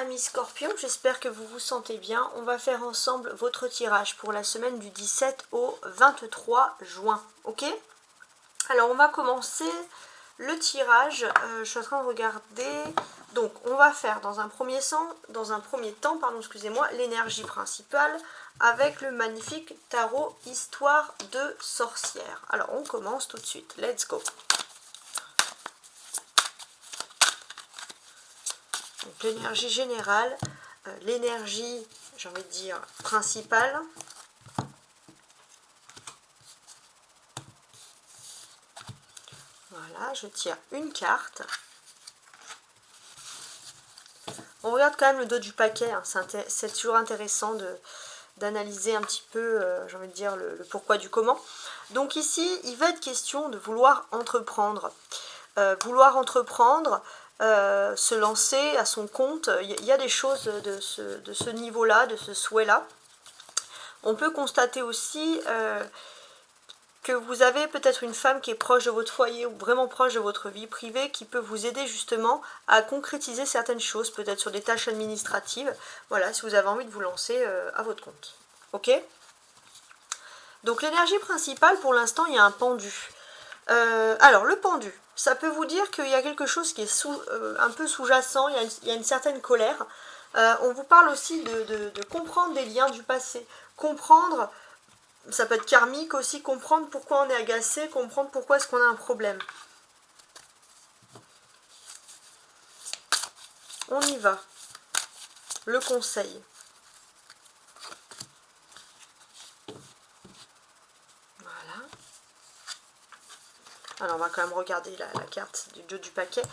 amis Scorpion, j'espère que vous vous sentez bien. On va faire ensemble votre tirage pour la semaine du 17 au 23 juin, ok? Alors on va commencer le tirage, je suis en train de regarder. Donc on va faire dans un premier temps, excusez-moi, l'énergie principale avec le magnifique tarot Histoire de sorcière. Alors on commence tout de suite, let's go. Donc l'énergie générale, l'énergie, j'ai envie de dire, principale. Voilà, je tire une carte. On regarde quand même le dos du paquet, hein. C'est toujours intéressant d'analyser un petit peu, j'ai envie de dire, le pourquoi du comment. Donc ici, il va être question de vouloir entreprendre. Se lancer à son compte. Il y a des choses de ce niveau-là, de ce souhait-là. On peut constater aussi que vous avez peut-être une femme qui est proche de votre foyer ou vraiment proche de votre vie privée qui peut vous aider justement à concrétiser certaines choses, peut-être sur des tâches administratives. Voilà, si vous avez envie de vous lancer à votre compte. Ok? Donc l'énergie principale, pour l'instant, il y a un pendu. Alors le pendu, ça peut vous dire qu'il y a quelque chose qui est un peu sous-jacent, il y a une certaine colère. On vous parle aussi de comprendre des liens du passé, comprendre, ça peut être karmique aussi, comprendre pourquoi on est agacé, comprendre pourquoi est-ce qu'on a un problème. On y va. Le conseil. Voilà. Alors on va quand même regarder la carte du dos du paquet.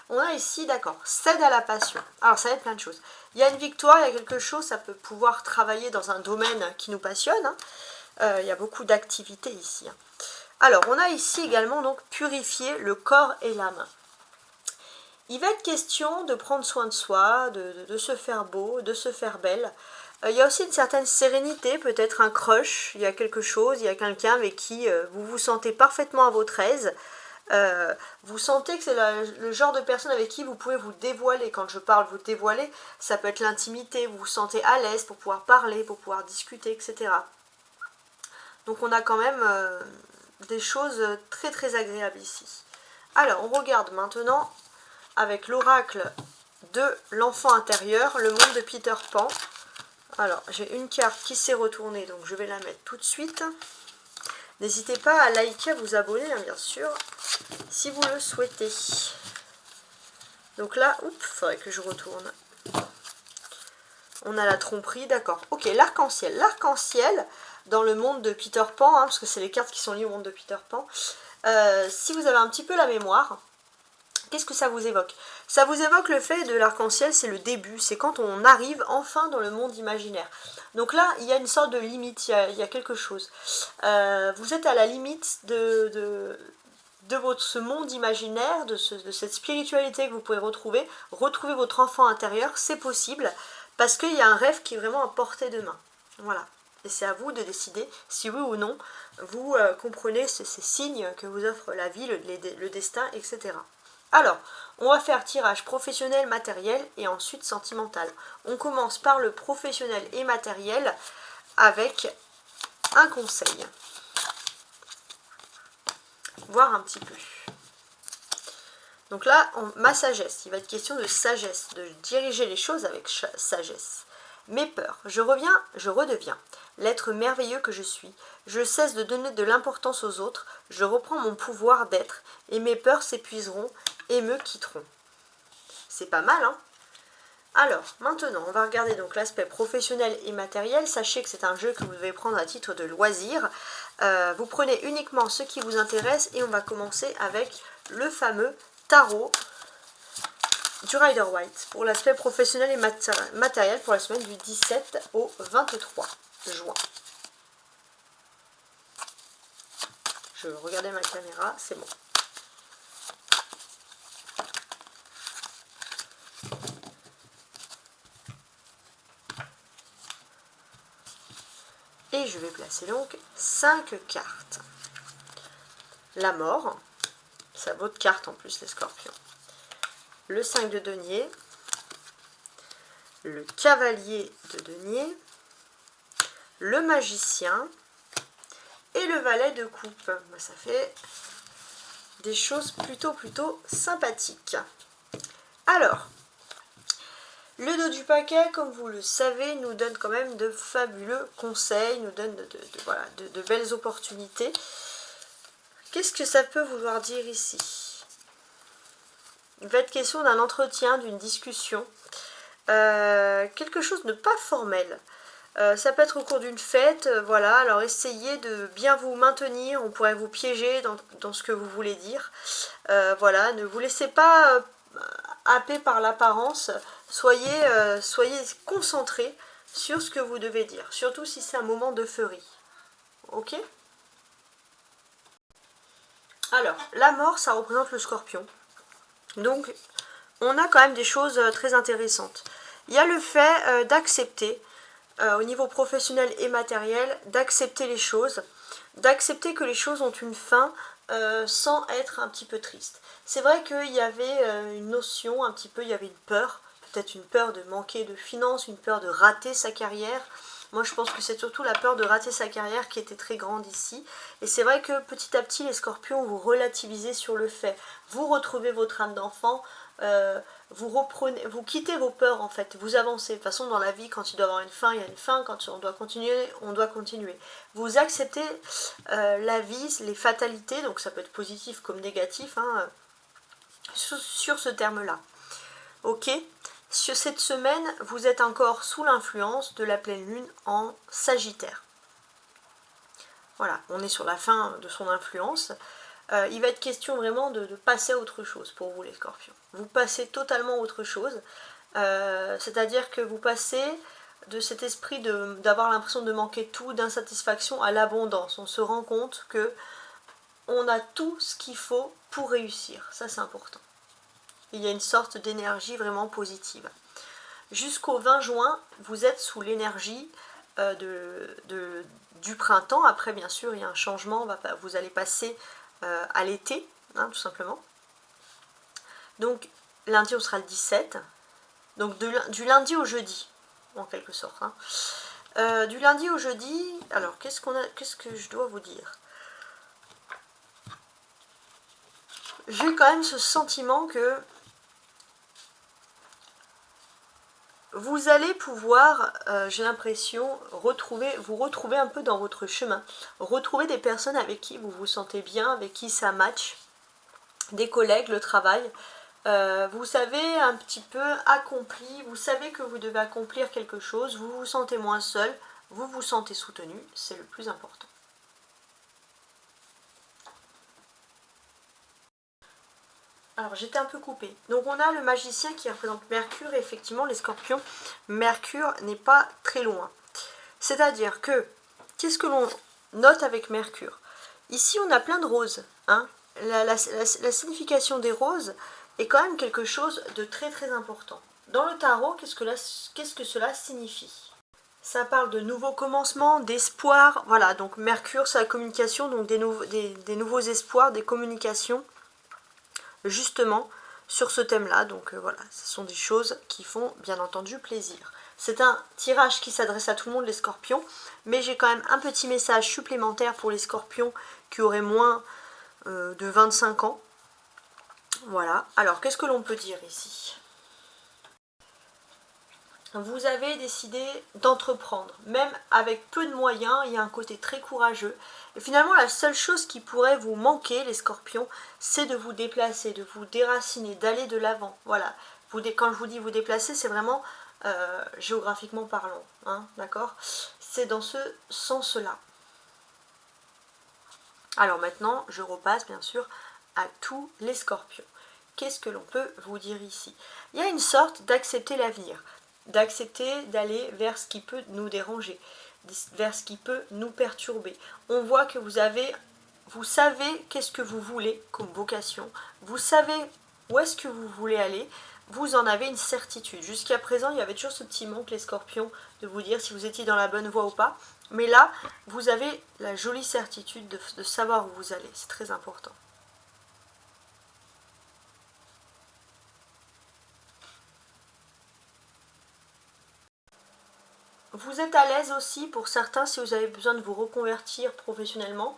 On a ici, d'accord, cède à la passion. Alors ça va être plein de choses. Il y a une victoire, il y a quelque chose, ça peut pouvoir travailler dans un domaine qui nous passionne. Hein. Il y a beaucoup d'activités ici. Hein. Alors on a ici également donc purifier le corps et l'âme. Il va être question de prendre soin de soi, de se faire beau, de se faire belle. Il y a aussi une certaine sérénité, peut-être un crush, il y a quelque chose, il y a quelqu'un avec qui vous vous sentez parfaitement à votre aise. Vous sentez que c'est le genre de personne avec qui vous pouvez vous dévoiler. Quand je parle vous dévoiler, ça peut être l'intimité, vous vous sentez à l'aise pour pouvoir parler, pour pouvoir discuter, etc. Donc on a quand même des choses très très agréables ici. Alors on regarde maintenant avec l'oracle de l'enfant intérieur, le monde de Peter Pan. Alors, j'ai une carte qui s'est retournée, donc je vais la mettre tout de suite. N'hésitez pas à liker, à vous abonner, hein, bien sûr, si vous le souhaitez. Donc là, oups, il faudrait que je retourne. On a la tromperie, d'accord. Ok, l'arc-en-ciel. L'arc-en-ciel, dans le monde de Peter Pan, hein, parce que c'est les cartes qui sont liées au monde de Peter Pan, si vous avez un petit peu la mémoire, qu'est-ce que ça vous évoque? Ça vous évoque le fait de l'arc-en-ciel, c'est le début, c'est quand on arrive enfin dans le monde imaginaire. Donc là, il y a une sorte de limite, il y a quelque chose. Vous êtes à la limite de ce monde imaginaire, de cette spiritualité que vous pouvez retrouver votre enfant intérieur, c'est possible, parce qu'il y a un rêve qui est vraiment à portée de main. Voilà. Et c'est à vous de décider si oui ou non vous comprenez ces signes que vous offre la vie, le destin, etc. Alors, on va faire tirage professionnel, matériel et ensuite sentimental. On commence par le professionnel et matériel avec un conseil. Voir un petit peu. Donc là, ma sagesse, il va être question de sagesse, de diriger les choses avec sagesse. Mes peurs, je redeviens l'être merveilleux que je suis. Je cesse de donner de l'importance aux autres, je reprends mon pouvoir d'être et mes peurs s'épuiseront et me quitteront. C'est pas mal, hein? Alors, maintenant, on va regarder donc l'aspect professionnel et matériel. Sachez que c'est un jeu que vous devez prendre à titre de loisir. Vous prenez uniquement ce qui vous intéresse et on va commencer avec le fameux tarot du Rider-Waite pour l'aspect professionnel et matériel pour la semaine du 17 au 23 juin. Je vais regarder ma caméra, c'est bon. Et je vais placer donc 5 cartes. La mort, ça vaut de cartes en plus les scorpions. Le 5 de denier, le cavalier de denier, le magicien et le valet de coupe. Ça fait des choses plutôt sympathiques. Alors, le dos du paquet, comme vous le savez, nous donne quand même de fabuleux conseils, nous donne de belles opportunités. Qu'est-ce que ça peut vouloir dire ici? Il va être question d'un entretien, d'une discussion, quelque chose de pas formel. Ça peut être au cours d'une fête, voilà, alors essayez de bien vous maintenir, on pourrait vous piéger dans ce que vous voulez dire. Voilà, ne vous laissez pas happer par l'apparence, soyez concentrés sur ce que vous devez dire, surtout si c'est un moment d'euphorie. Ok? Alors, la mort, ça représente le scorpion. Donc, on a quand même des choses très intéressantes. Il y a le fait d'accepter, au niveau professionnel et matériel, d'accepter les choses, d'accepter que les choses ont une fin sans être un petit peu triste. C'est vrai qu'il y avait une notion, un petit peu, il y avait une peur, peut-être une peur de manquer de finances, une peur de rater sa carrière. Moi, je pense que c'est surtout la peur de rater sa carrière qui était très grande ici. Et c'est vrai que petit à petit, les scorpions, vous relativisez sur le fait. Vous retrouvez votre âme d'enfant, vous quittez vos peurs en fait, vous avancez. De toute façon, dans la vie, quand il doit y avoir une fin, il y a une fin. Quand on doit continuer, on doit continuer. Vous acceptez la vie, les fatalités, donc ça peut être positif comme négatif, hein, sur ce terme-là. Ok? Sur cette semaine, vous êtes encore sous l'influence de la pleine lune en Sagittaire. Voilà, on est sur la fin de son influence. Il va être question vraiment de passer à autre chose pour vous les scorpions. Vous passez totalement à autre chose. C'est-à-dire que vous passez de cet esprit d'avoir l'impression de manquer tout, d'insatisfaction à l'abondance. On se rend compte que on a tout ce qu'il faut pour réussir. Ça, c'est important. Il y a une sorte d'énergie vraiment positive. Jusqu'au 20 juin, vous êtes sous l'énergie du printemps. Après, bien sûr, il y a un changement. Vous allez passer à l'été, hein, tout simplement. Donc, lundi, on sera le 17. Donc, du lundi au jeudi, en quelque sorte. Hein. Du lundi au jeudi, alors, qu'est-ce que je dois vous dire? J'ai quand même ce sentiment que vous allez pouvoir, j'ai l'impression, vous retrouver un peu dans votre chemin. Retrouver des personnes avec qui vous vous sentez bien, avec qui ça match, des collègues, le travail. Vous savez un petit peu accompli, vous savez que vous devez accomplir quelque chose, vous vous sentez moins seul, vous vous sentez soutenu, c'est le plus important. Alors j'étais un peu coupée. Donc on a le magicien qui représente Mercure, et effectivement les scorpions, Mercure n'est pas très loin. C'est-à-dire que, qu'est-ce que l'on note avec Mercure? Ici on a plein de roses. Hein. La signification des roses est quand même quelque chose de très important. Dans le tarot, qu'est-ce que cela signifie? Ça parle de nouveaux commencements, d'espoir. Voilà, donc Mercure c'est la communication, donc des nouveaux espoirs, des communications. Justement sur ce thème-là. Donc voilà, ce sont des choses qui font bien entendu plaisir. C'est un tirage qui s'adresse à tout le monde, les scorpions, mais j'ai quand même un petit message supplémentaire pour les scorpions qui auraient moins de 25 ans. Voilà, alors qu'est-ce que l'on peut dire ici? Vous avez décidé d'entreprendre, même avec peu de moyens, il y a un côté très courageux. Et finalement, la seule chose qui pourrait vous manquer, les scorpions, c'est de vous déplacer, de vous déraciner, d'aller de l'avant. Voilà, quand je vous dis vous déplacer, c'est vraiment géographiquement parlant, hein, d'accord? C'est dans ce sens-là. Alors maintenant, je repasse bien sûr à tous les scorpions. Qu'est-ce que l'on peut vous dire ici? Il y a une sorte d'accepter l'avenir, d'accepter d'aller vers ce qui peut nous déranger, vers ce qui peut nous perturber. On voit que vous savez qu'est-ce que vous voulez comme vocation, vous savez où est-ce que vous voulez aller, vous en avez une certitude. Jusqu'à présent, il y avait toujours ce petit manque, les scorpions, de vous dire si vous étiez dans la bonne voie ou pas. Mais là, vous avez la jolie certitude de savoir où vous allez. C'est très important. vous êtes à l'aise aussi pour certains si vous avez besoin de vous reconvertir professionnellement.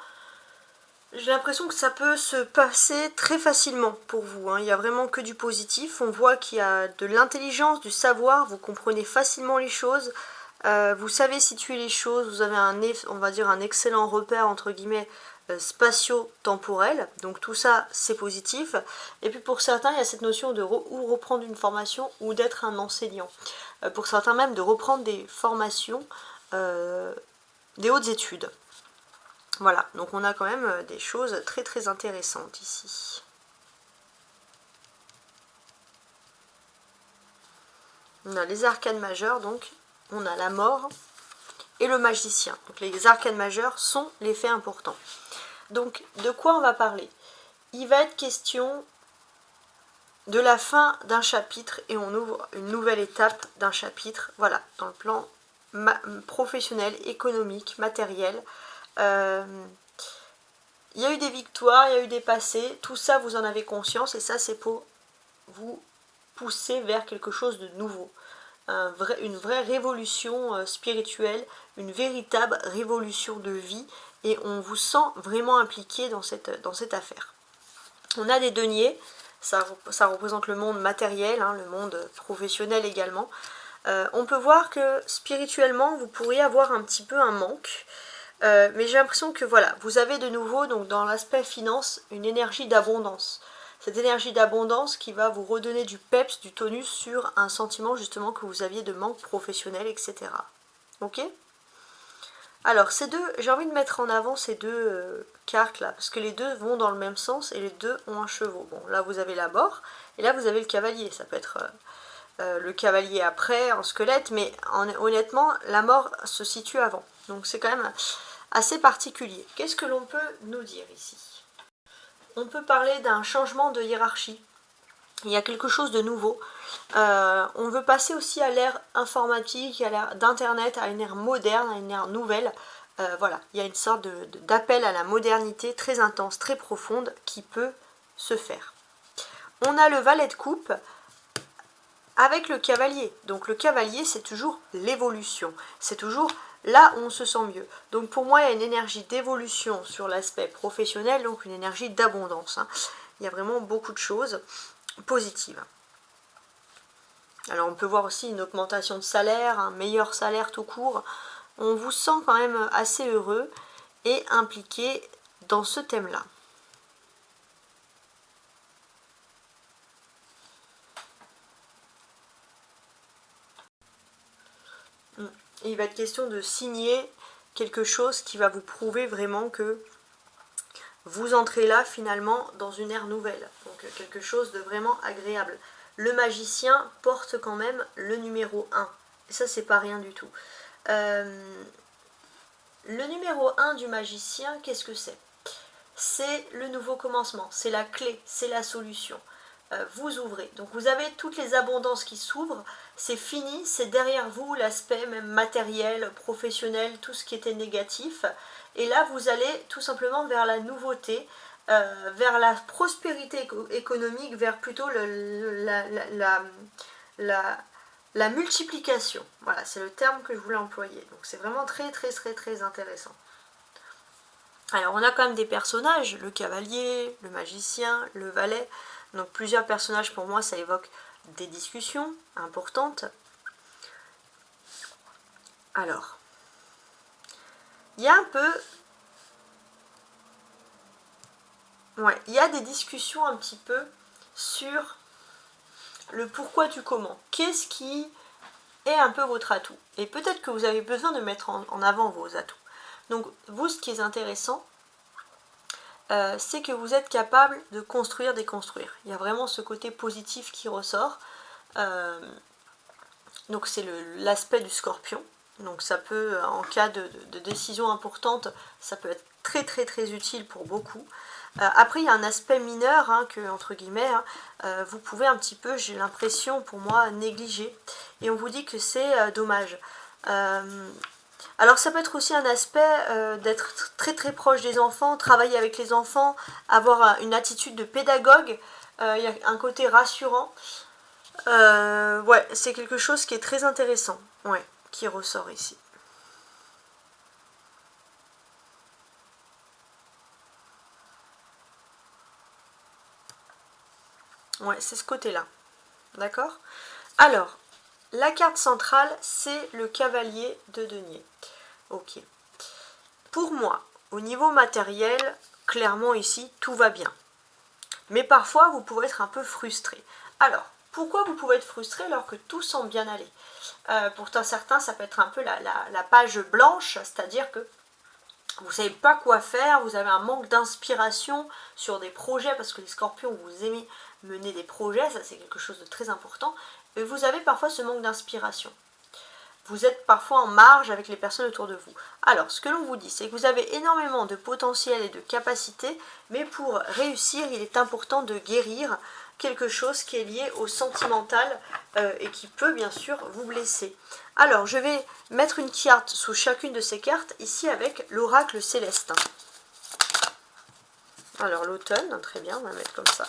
J'ai l'impression que ça peut se passer très facilement pour vous, hein. Il n'y a vraiment que du positif. On voit qu'il y a de l'intelligence, du savoir, vous comprenez facilement les choses, vous savez situer les choses, vous avez on va dire un excellent repère entre guillemets spatio-temporel. Donc tout ça c'est positif. Et puis pour certains il y a cette notion de ou reprendre une formation ou d'être un enseignant. Pour certains même de reprendre des formations, des hautes études. Voilà, donc on a quand même des choses très très intéressantes ici. On a les arcanes majeures, donc on a la mort et le magicien. Donc les arcanes majeures sont les faits importants. Donc de quoi on va parler? Il va être question de la fin d'un chapitre et on ouvre une nouvelle étape d'un chapitre, voilà, dans le plan professionnel, économique, matériel. Il y a eu des victoires, il y a eu des passés, tout ça vous en avez conscience et ça c'est pour vous pousser vers quelque chose de nouveau. Une vraie révolution spirituelle, une véritable révolution de vie et on vous sent vraiment impliqué dans cette affaire. On a des deniers, ça représente le monde matériel, hein, le monde professionnel également. On peut voir que spirituellement vous pourriez avoir un petit peu un manque. Mais j'ai l'impression que voilà, vous avez de nouveau donc dans l'aspect finance une énergie d'abondance. Cette énergie d'abondance qui va vous redonner du peps, du tonus sur un sentiment justement que vous aviez de manque professionnel, etc. Ok? Alors ces deux, j'ai envie de mettre en avant ces deux cartes là, parce que les deux vont dans le même sens et les deux ont un chevaux. Bon, là vous avez la mort et là vous avez le cavalier. Ça peut être le cavalier après en squelette, mais honnêtement la mort se situe avant. Donc c'est quand même assez particulier. Qu'est-ce que l'on peut nous dire ici? On peut parler d'un changement de hiérarchie. Il y a quelque chose de nouveau. On veut passer aussi à l'ère informatique, à l'ère d'internet, à une ère moderne, à une ère nouvelle. Voilà, il y a une sorte d'appel à la modernité très intense, très profonde qui peut se faire. On a le valet de coupe avec le cavalier. Donc le cavalier c'est toujours l'évolution. C'est toujours là où on se sent mieux. Donc pour moi, il y a une énergie d'évolution sur l'aspect professionnel, donc une énergie d'abondance, hein. Il y a vraiment beaucoup de choses positives. Alors on peut voir aussi une augmentation de salaire, un meilleur salaire tout court. On vous sent quand même assez heureux et impliqué dans ce thème-là. Il va être question de signer quelque chose qui va vous prouver vraiment que vous entrez là finalement dans une ère nouvelle. Donc quelque chose de vraiment agréable. Le magicien porte quand même le numéro 1. Et ça c'est pas rien du tout. Le numéro 1 du magicien, qu'est-ce que c'est? C'est le nouveau commencement, c'est la clé, c'est la solution. Vous ouvrez. Donc vous avez toutes les abondances qui s'ouvrent, c'est fini, c'est derrière vous l'aspect même matériel, professionnel, tout ce qui était négatif. Et là vous allez tout simplement vers la nouveauté, vers la prospérité économique, vers plutôt la multiplication. Voilà, c'est le terme que je voulais employer. Donc c'est vraiment très très très très intéressant. Alors on a quand même des personnages, le cavalier, le magicien, le valet. Donc plusieurs personnages, pour moi ça évoque des discussions importantes. Alors, il y a un peu... Ouais, il y a des discussions un petit peu sur le pourquoi du comment. Qu'est-ce qui est un peu votre atout? Et peut-être que vous avez besoin de mettre en avant vos atouts. Donc vous, ce qui est intéressant, c'est que vous êtes capable de construire, déconstruire. Il y a vraiment ce côté positif qui ressort. Donc c'est l'aspect du scorpion. Donc ça peut, en cas de décision importante, ça peut être très très très utile pour beaucoup. Après il y a un aspect mineur, hein, que entre guillemets, hein, vous pouvez un petit peu, j'ai l'impression pour moi, négliger. Et on vous dit que c'est dommage. Alors ça peut être aussi un aspect d'être très très proche des enfants, travailler avec les enfants, avoir une attitude de pédagogue. Il y a un côté rassurant. Ouais, c'est quelque chose qui est très intéressant. Ouais. qui ressort ici. Ouais, c'est ce côté-là. D'accord? Alors, la carte centrale, c'est le cavalier de denier. Ok. Pour moi, au niveau matériel, clairement ici, tout va bien. Mais parfois, vous pouvez être un peu frustré. Alors, pourquoi vous pouvez être frustré alors que tout semble bien aller? Pour certains, ça peut être un peu la page blanche, c'est-à-dire que vous ne savez pas quoi faire, vous avez un manque d'inspiration sur des projets, parce que les scorpions, vous aimez mener des projets, ça c'est quelque chose de très important, et vous avez parfois ce manque d'inspiration. Vous êtes parfois en marge avec les personnes autour de vous. Alors, ce que l'on vous dit, c'est que vous avez énormément de potentiel et de capacité, mais pour réussir, il est important de guérir quelque chose qui est lié au sentimental et qui peut bien sûr vous blesser. Alors, je vais mettre une carte sous chacune de ces cartes, ici avec l'oracle céleste. Alors, l'automne, très bien, on va mettre comme ça.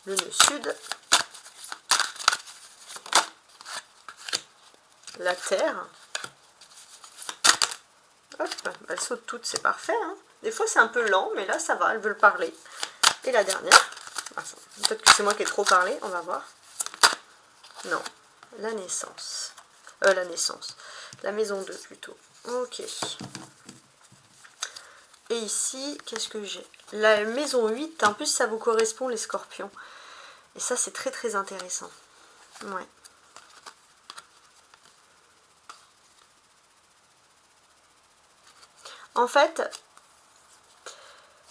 Le nœud sud. La terre. Hop, elles sautent toutes, c'est parfait. Hein. Des fois, c'est un peu lent, mais là, ça va, elles veulent parler. Et la dernière. Peut-être que c'est moi qui ai trop parlé, on va voir. Non, la naissance. La naissance. La maison 2 plutôt. Ok. Et ici, qu'est-ce que j'ai? La maison 8, en plus, ça vous correspond, les scorpions. Et ça, c'est très très intéressant. Ouais. En fait,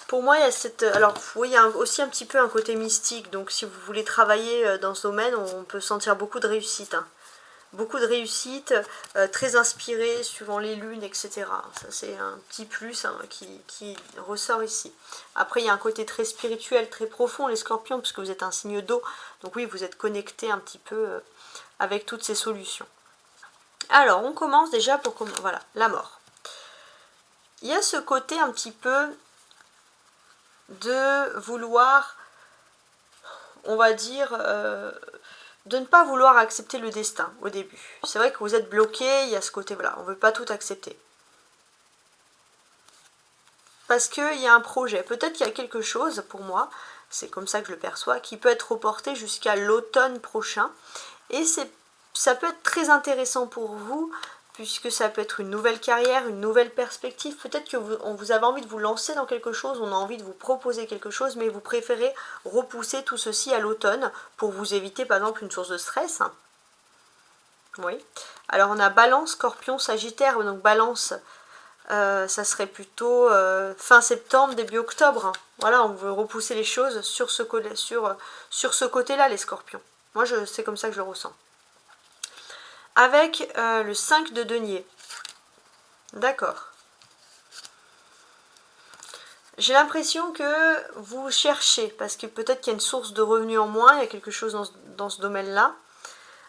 pour moi, il y a cette... Alors, oui, il y a aussi un petit peu un côté mystique. Donc, si vous voulez travailler dans ce domaine, on peut sentir beaucoup de réussite. Hein. Beaucoup de réussite, très inspiré, suivant les lunes, etc. Ça, c'est un petit plus hein, qui ressort ici. Après, il y a un côté très spirituel, très profond, les scorpions, puisque vous êtes un signe d'eau. Donc oui, vous êtes connecté un petit peu avec toutes ces solutions. Alors, on commence déjà pour... Voilà, la mort. Il y a ce côté un petit peu de vouloir, on va dire, de ne pas vouloir accepter le destin au début. C'est vrai que vous êtes bloqué, il y a ce côté, voilà, on ne veut pas tout accepter. Parce qu'il y a un projet, peut-être qu'il y a quelque chose, pour moi, c'est comme ça que je le perçois, qui peut être reporté jusqu'à l'automne prochain. Et ça peut être très intéressant pour vous, puisque ça peut être une nouvelle carrière, une nouvelle perspective. Peut-être que vous avez envie de vous lancer dans quelque chose, on a envie de vous proposer quelque chose, mais vous préférez repousser tout ceci à l'automne pour vous éviter par exemple une source de stress. Oui. Alors on a Balance, Scorpion, Sagittaire, donc Balance, ça serait plutôt fin septembre, début octobre. Voilà, on veut repousser les choses sur ce côté-là, les Scorpions. Moi, c'est comme ça que je ressens. Avec le 5 de denier. D'accord. J'ai l'impression que vous cherchez, parce que peut-être qu'il y a une source de revenus en moins, il y a quelque chose dans ce domaine-là.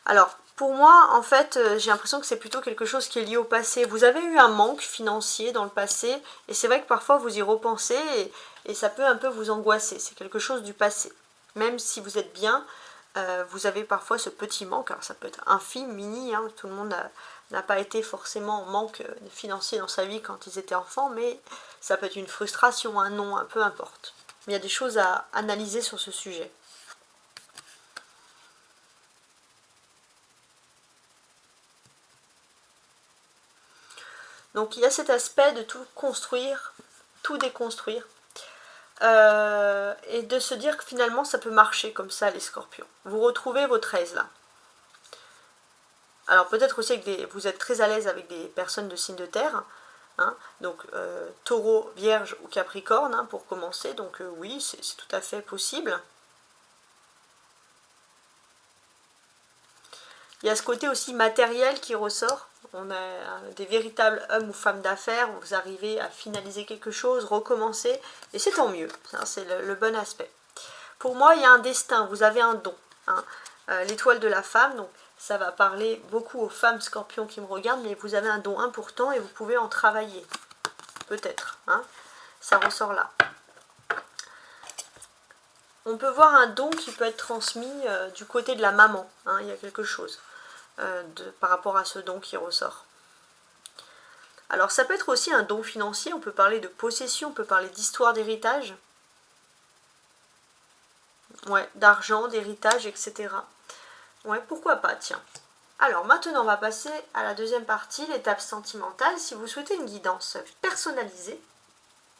Alors, pour moi, en fait, j'ai l'impression que c'est plutôt quelque chose qui est lié au passé. Vous avez eu un manque financier dans le passé, et c'est vrai que parfois vous y repensez, et ça peut un peu vous angoisser. C'est quelque chose du passé. Même si vous êtes bien, vous avez parfois ce petit manque. Alors ça peut être infime, mini, hein, tout le monde n'a pas été forcément en manque financier dans sa vie quand ils étaient enfants, mais ça peut être une frustration, un non, peu importe. Mais il y a des choses à analyser sur ce sujet. Donc il y a cet aspect de tout construire, tout déconstruire, et de se dire que finalement ça peut marcher comme ça les scorpions. Vous retrouvez votre aise là. Alors peut-être aussi que vous êtes très à l'aise avec des personnes de signe de terre, hein, donc taureau, vierge ou capricorne hein, pour commencer, donc oui c'est tout à fait possible. Il y a ce côté aussi matériel qui ressort. On a des véritables hommes ou femmes d'affaires, vous arrivez à finaliser quelque chose, recommencer, et c'est tant mieux, c'est le bon aspect. Pour moi, il y a un destin, vous avez un don. Hein, l'étoile de la femme, donc ça va parler beaucoup aux femmes scorpions qui me regardent, mais vous avez un don important et vous pouvez en travailler. Peut-être, hein, ça ressort là. On peut voir un don qui peut être transmis du côté de la maman. Hein, il y a quelque chose par rapport à ce don qui ressort. Alors ça peut être aussi un don financier, on peut parler de possession, on peut parler d'histoire d'héritage. Ouais, d'argent, d'héritage, etc. Ouais, pourquoi pas, tiens. Alors maintenant, on va passer à la deuxième partie, l'étape sentimentale. Si vous souhaitez une guidance personnalisée,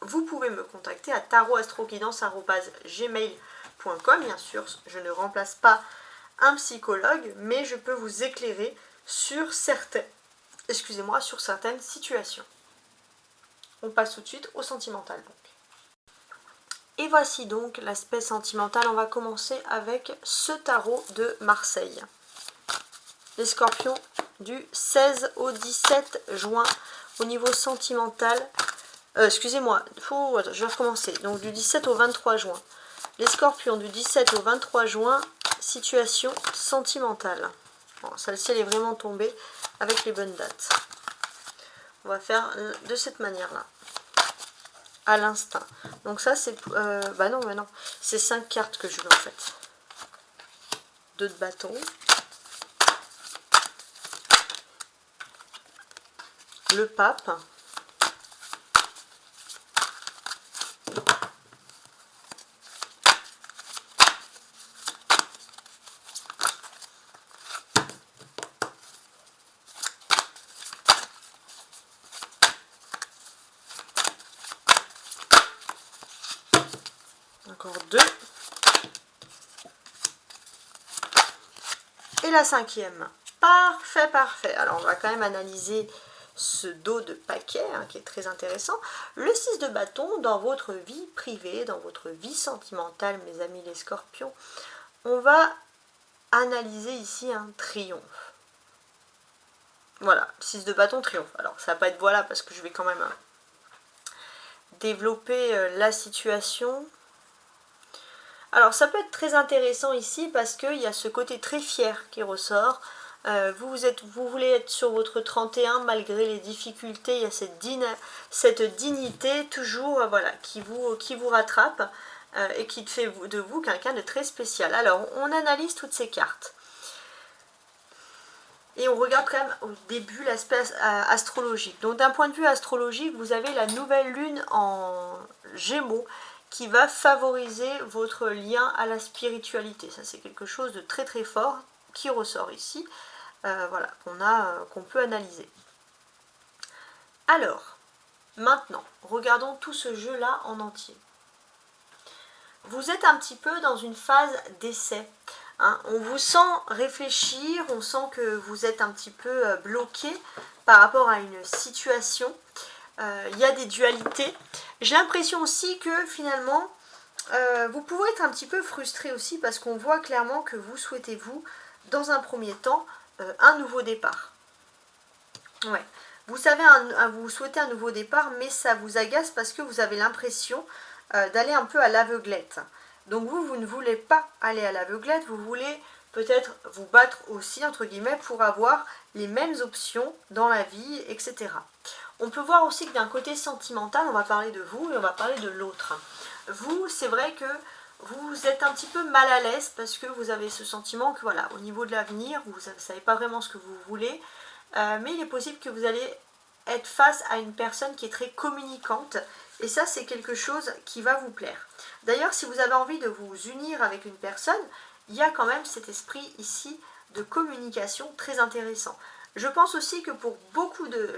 vous pouvez me contacter à tarotastroguidance@gmail.com. Bien sûr, je ne remplace pas un psychologue, mais je peux vous éclairer sur certaines situations. On passe tout de suite au sentimental donc. Et voici donc l'aspect sentimental. On va commencer avec ce tarot de Marseille. Les scorpions du 16 au 17 juin au niveau sentimental. Excusez-moi, je vais recommencer. Donc du 17 au 23 juin. Les scorpions du 17 au 23 juin, situation sentimentale. Bon, celle-ci elle est vraiment tombée avec les bonnes dates. On va faire de cette manière-là. À l'instinct. Donc ça c'est... bah non. C'est 5 cartes que je veux en fait. 2 de bâton. Le pape. Encore 2. Et la 5e. Parfait, parfait. Alors, on va quand même analyser ce dos de paquet, hein, qui est très intéressant. Le 6 de bâton, dans votre vie privée, dans votre vie sentimentale, mes amis les scorpions, on va analyser ici un triomphe. Voilà, 6 de bâton, triomphe. Alors, ça va pas être voilà, parce que je vais quand même développer la situation. Alors ça peut être très intéressant ici parce qu'il y a ce côté très fier qui ressort. Vous voulez être sur votre 31 malgré les difficultés, il y a cette dignité toujours voilà, qui vous rattrape et qui fait de vous quelqu'un de très spécial. Alors on analyse toutes ces cartes. Et on regarde quand même au début l'aspect astrologique. Donc d'un point de vue astrologique, vous avez la nouvelle lune en Gémeaux qui va favoriser votre lien à la spiritualité. Ça c'est quelque chose de très très fort qui ressort ici, voilà, qu'on peut analyser. Alors, maintenant, regardons tout ce jeu-là en entier. Vous êtes un petit peu dans une phase d'essai. Hein, on vous sent réfléchir, on sent que vous êtes un petit peu bloqué par rapport à une situation. Il y a des dualités. J'ai l'impression aussi que finalement, vous pouvez être un petit peu frustré aussi parce qu'on voit clairement que vous souhaitez, dans un premier temps, un nouveau départ. Ouais. Vous savez, vous souhaitez un nouveau départ, mais ça vous agace parce que vous avez l'impression d'aller un peu à l'aveuglette. Donc vous ne voulez pas aller à l'aveuglette, vous voulez peut-être vous battre aussi, entre guillemets, pour avoir les mêmes options dans la vie, etc. On peut voir aussi que d'un côté sentimental, on va parler de vous et on va parler de l'autre. Vous, c'est vrai que vous êtes un petit peu mal à l'aise parce que vous avez ce sentiment que voilà, au niveau de l'avenir, vous ne savez pas vraiment ce que vous voulez, mais il est possible que vous allez être face à une personne qui est très communicante et ça c'est quelque chose qui va vous plaire. D'ailleurs, si vous avez envie de vous unir avec une personne, il y a quand même cet esprit ici de communication très intéressant. Je pense aussi que pour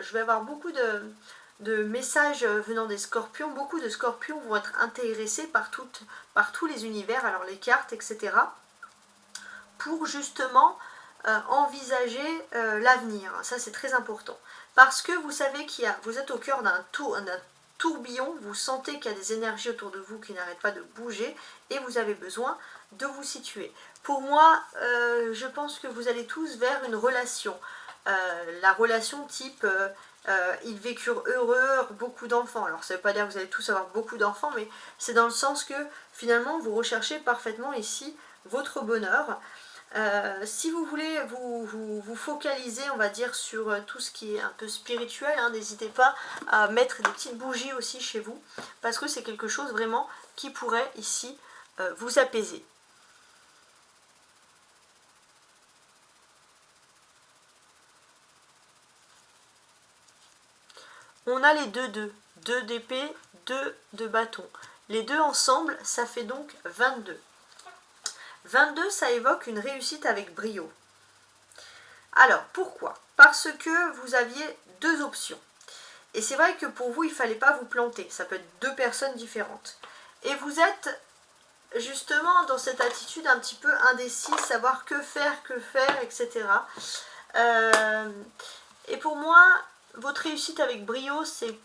je vais avoir beaucoup de messages venant des scorpions. Beaucoup de scorpions vont être intéressés par tous les univers, alors les cartes, etc. pour justement envisager l'avenir. Ça, c'est très important. Parce que vous savez vous êtes au cœur d'un tourbillon, vous sentez qu'il y a des énergies autour de vous qui n'arrêtent pas de bouger et vous avez besoin de vous situer. Pour moi, je pense que vous allez tous vers une relation. La relation type ils vécurent heureux, beaucoup d'enfants. Alors ça ne veut pas dire que vous allez tous avoir beaucoup d'enfants, mais c'est dans le sens que finalement vous recherchez parfaitement ici votre bonheur. Si vous voulez vous focaliser, on va dire, sur tout ce qui est un peu spirituel, hein, n'hésitez pas à mettre des petites bougies aussi chez vous, parce que c'est quelque chose vraiment qui pourrait ici vous apaiser. On a les 2 d'épée, 2 de bâton. Les deux ensemble, ça fait donc 22. 22, ça évoque une réussite avec brio. Alors, pourquoi? Parce que vous aviez 2 options. Et c'est vrai que pour vous, il ne fallait pas vous planter. Ça peut être 2 personnes différentes. Et vous êtes justement dans cette attitude un petit peu indécise, savoir que faire, etc. Et pour moi, votre réussite avec brio, c'est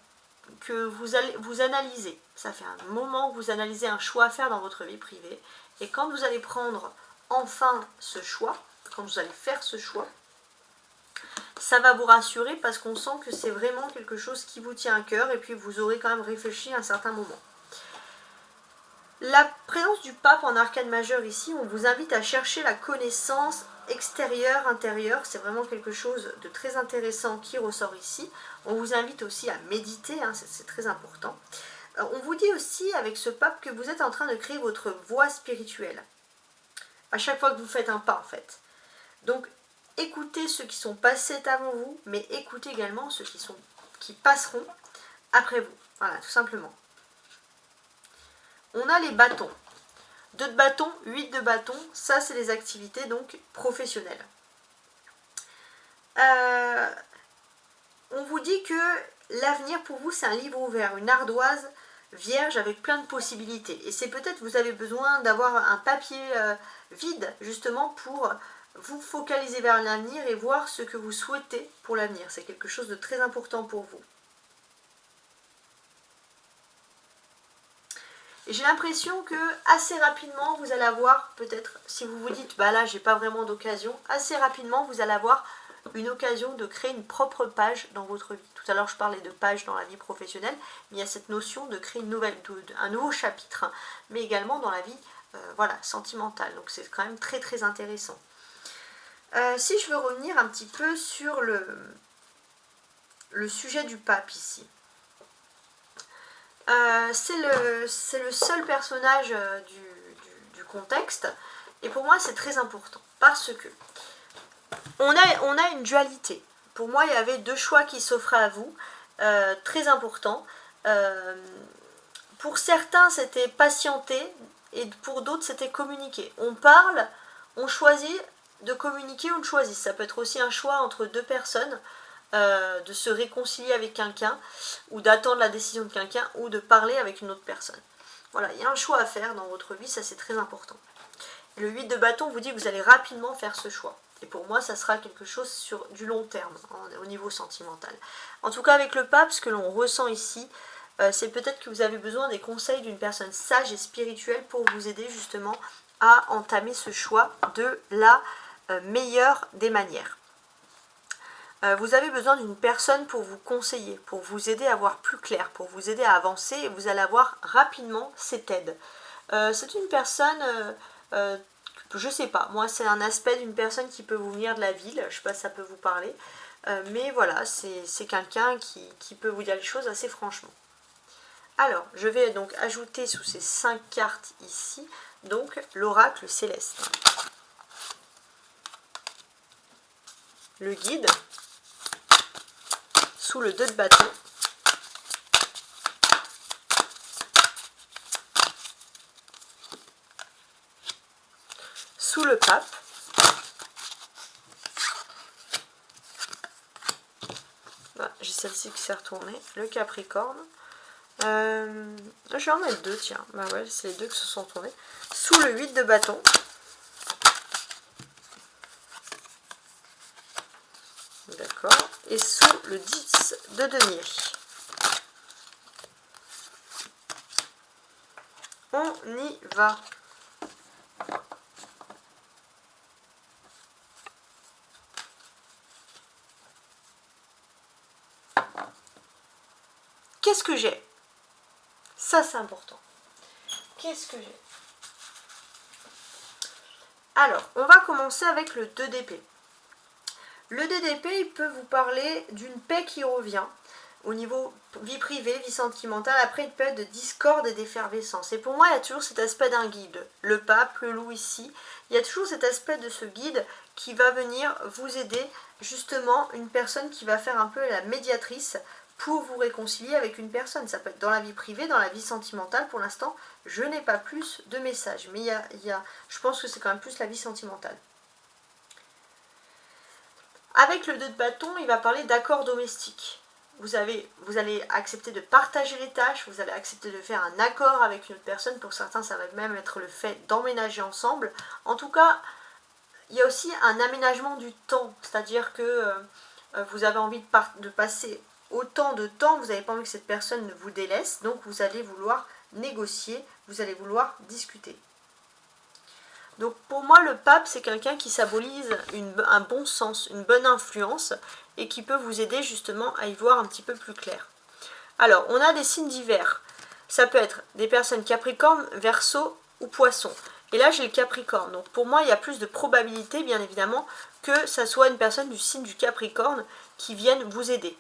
que vous allez vous analyser. Ça fait un moment que vous analysez un choix à faire dans votre vie privée. Et quand vous allez prendre enfin ce choix, quand vous allez faire ce choix, ça va vous rassurer parce qu'on sent que c'est vraiment quelque chose qui vous tient à cœur et puis vous aurez quand même réfléchi à un certain moment. La présence du pape en arcane majeur ici, on vous invite à chercher la connaissance extérieure, intérieure. C'est vraiment quelque chose de très intéressant qui ressort ici. On vous invite aussi à méditer, hein, c'est très important. On vous dit aussi avec ce pape que vous êtes en train de créer votre voie spirituelle. À chaque fois que vous faites un pas en fait. Donc écoutez ceux qui sont passés avant vous, mais écoutez également ceux qui passeront après vous. Voilà, tout simplement. On a les bâtons. 2 de bâtons, 8 de bâtons, ça c'est les activités donc professionnelles. On vous dit que l'avenir pour vous c'est un livre ouvert, une ardoise vierge avec plein de possibilités. Et c'est peut-être vous avez besoin d'avoir un papier vide justement pour vous focaliser vers l'avenir et voir ce que vous souhaitez pour l'avenir. C'est quelque chose de très important pour vous. Et j'ai l'impression que assez rapidement vous allez avoir, peut-être si vous vous dites bah là j'ai pas vraiment d'occasion, assez rapidement vous allez avoir une occasion de créer une propre page dans votre vie. Tout à l'heure je parlais de page dans la vie professionnelle, mais il y a cette notion de créer un nouveau chapitre, hein, mais également dans la vie voilà, sentimentale. Donc c'est quand même très très intéressant. Si je veux revenir un petit peu sur le sujet du pape ici. C'est le seul personnage du contexte et pour moi c'est très important parce que on a une dualité. Pour moi il y avait 2 choix qui s'offraient à vous, très importants. Pour certains c'était patienter et pour d'autres c'était communiquer. On parle, on choisit de communiquer ou de choisir. Ça peut être aussi un choix entre 2 personnes. De se réconcilier avec quelqu'un ou d'attendre la décision de quelqu'un ou de parler avec une autre personne. Voilà, il y a un choix à faire dans votre vie, ça c'est très important. Et le 8 de bâton vous dit que vous allez rapidement faire ce choix. Et pour moi, ça sera quelque chose sur du long terme, au niveau sentimental. En tout cas, avec le pape, ce que l'on ressent ici, c'est peut-être que vous avez besoin des conseils d'une personne sage et spirituelle pour vous aider justement à entamer ce choix de la meilleure des manières. Vous avez besoin d'une personne pour vous conseiller, pour vous aider à voir plus clair, pour vous aider à avancer et vous allez avoir rapidement cette aide. C'est une personne, je sais pas, moi c'est un aspect d'une personne qui peut vous venir de la ville, je sais pas si ça peut vous parler, mais voilà, c'est quelqu'un qui peut vous dire les choses assez franchement. Alors, je vais donc ajouter sous ces 5 cartes ici, donc l'oracle céleste. Le guide. Sous le 2 de bâton. Sous le pape. Voilà, j'ai celle-ci qui s'est retournée. Le capricorne. Je vais en mettre 2, tiens. Bah ouais, c'est les 2 qui se sont tournés. Sous le 8 de bâton. D'accord. Et sous le 10 de denier. On y va. Qu'est-ce que j'ai? Ça, c'est important. Qu'est-ce que j'ai? Alors, on va commencer avec le 2 d'épée. Le 2 d'épée, il peut vous parler d'une paix qui revient. au niveau vie privée, vie sentimentale, après une période de discorde et d'effervescence. Et pour moi, il y a toujours cet aspect d'un guide. Le pape, le loup ici, il y a toujours cet aspect de ce guide qui va venir vous aider, justement, une personne qui va faire un peu la médiatrice pour vous réconcilier avec une personne. Ça peut être dans la vie privée, dans la vie sentimentale. Pour l'instant, je n'ai pas plus de messages, mais je pense que c'est quand même plus la vie sentimentale. Avec le 2 de bâton, il va parler d'accord domestique. Vous allez accepter de partager les tâches, vous allez accepter de faire un accord avec une autre personne. Pour certains, ça va même être le fait d'emménager ensemble. En tout cas, il y a aussi un aménagement du temps, c'est-à-dire que vous avez envie de passer autant de temps, vous n'avez pas envie que cette personne ne vous délaisse, donc vous allez vouloir négocier, vous allez vouloir discuter. Donc pour moi, le pape, c'est quelqu'un qui symbolise un bon sens, une bonne influence, et qui peut vous aider justement à y voir un petit peu plus clair. Alors, on a des signes divers. Ça peut être des personnes Capricorne, Verseau ou Poisson. Et là, j'ai le Capricorne. Donc pour moi, il y a plus de probabilité, bien évidemment, que ça soit une personne du signe du Capricorne qui vienne vous aider.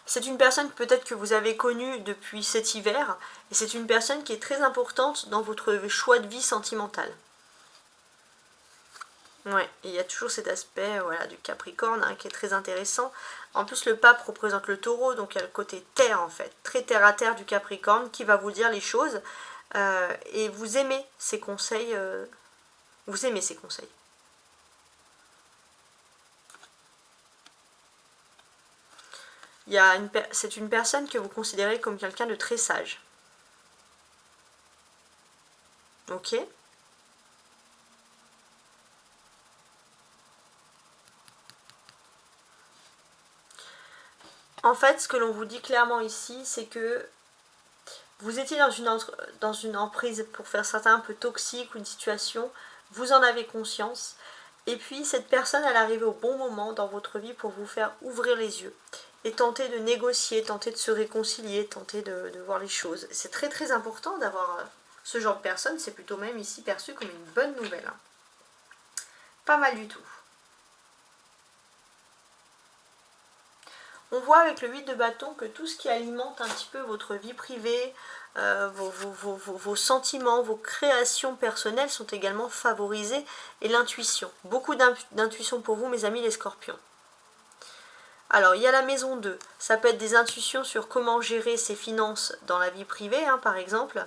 C'est une personne peut-être que vous avez connue depuis cet hiver, et c'est une personne qui est très importante dans votre choix de vie sentimentale. Ouais, et il y a toujours cet aspect voilà, du Capricorne qui est très intéressant. En plus, le pape représente le taureau, donc il y a le côté terre en fait, très terre à terre du Capricorne qui va vous dire les choses, et vous aimez ses conseils. Vous aimez ses conseils. C'est une personne que vous considérez comme quelqu'un de très sage. Ok ? En fait, ce que l'on vous dit clairement ici, c'est que vous étiez dans une emprise, pour faire certains, un peu toxique ou une situation, vous en avez conscience, et puis cette personne, elle arrive au bon moment dans votre vie pour vous faire ouvrir les yeux et tenter de négocier, tenter de se réconcilier, tenter de voir les choses. C'est très très important d'avoir ce genre de personne, c'est plutôt même ici perçu comme une bonne nouvelle. Hein. Pas mal du tout. On voit avec le 8 de bâton que tout ce qui alimente un petit peu votre vie privée, vos sentiments, vos créations personnelles sont également favorisés, et l'intuition. Beaucoup d'intuition pour vous, mes amis les scorpions. Alors, il y a la maison 2. Ça peut être des intuitions sur comment gérer ses finances dans la vie privée, par exemple.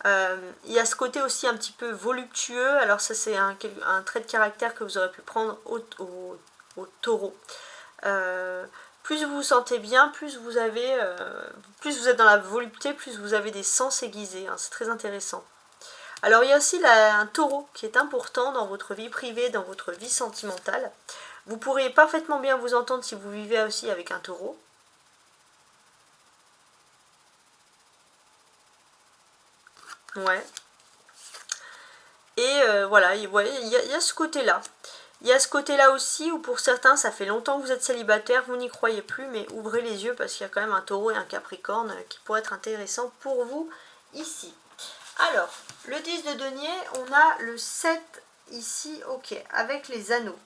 Il y a ce côté aussi un petit peu voluptueux. Alors ça, c'est un trait de caractère que vous aurez pu prendre au taureau. Plus vous vous sentez bien, plus vous êtes dans la volupté, plus vous avez des sens aiguisés. C'est très intéressant. Alors il y a aussi un taureau qui est important dans votre vie privée, dans votre vie sentimentale. Vous pourriez parfaitement bien vous entendre si vous vivez aussi avec un taureau. Ouais. Et voilà, il y a ce côté-là. Il y a ce côté-là aussi où pour certains, ça fait longtemps que vous êtes célibataire, vous n'y croyez plus, mais ouvrez les yeux parce qu'il y a quand même un taureau et un capricorne qui pourraient être intéressants pour vous ici. Alors, le 10 de denier, on a le 7 ici, ok, avec les anneaux.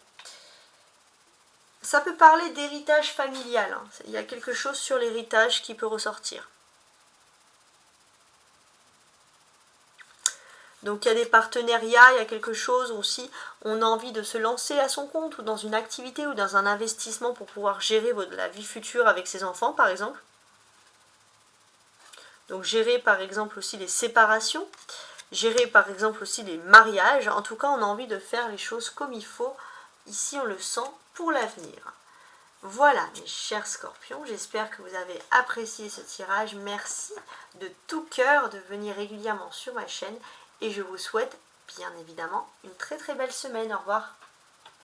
Ça peut parler d'héritage familial, il y a quelque chose sur l'héritage qui peut ressortir. Donc il y a des partenariats, il y a quelque chose aussi, on a envie de se lancer à son compte ou dans une activité ou dans un investissement pour pouvoir gérer la vie future avec ses enfants par exemple. Donc gérer par exemple aussi les séparations, gérer par exemple aussi les mariages. En tout cas, on a envie de faire les choses comme il faut. Ici, on le sent pour l'avenir. Voilà mes chers scorpions, j'espère que vous avez apprécié ce tirage. Merci de tout cœur de venir régulièrement sur ma chaîne et je vous souhaite bien évidemment une très très belle semaine. Au revoir.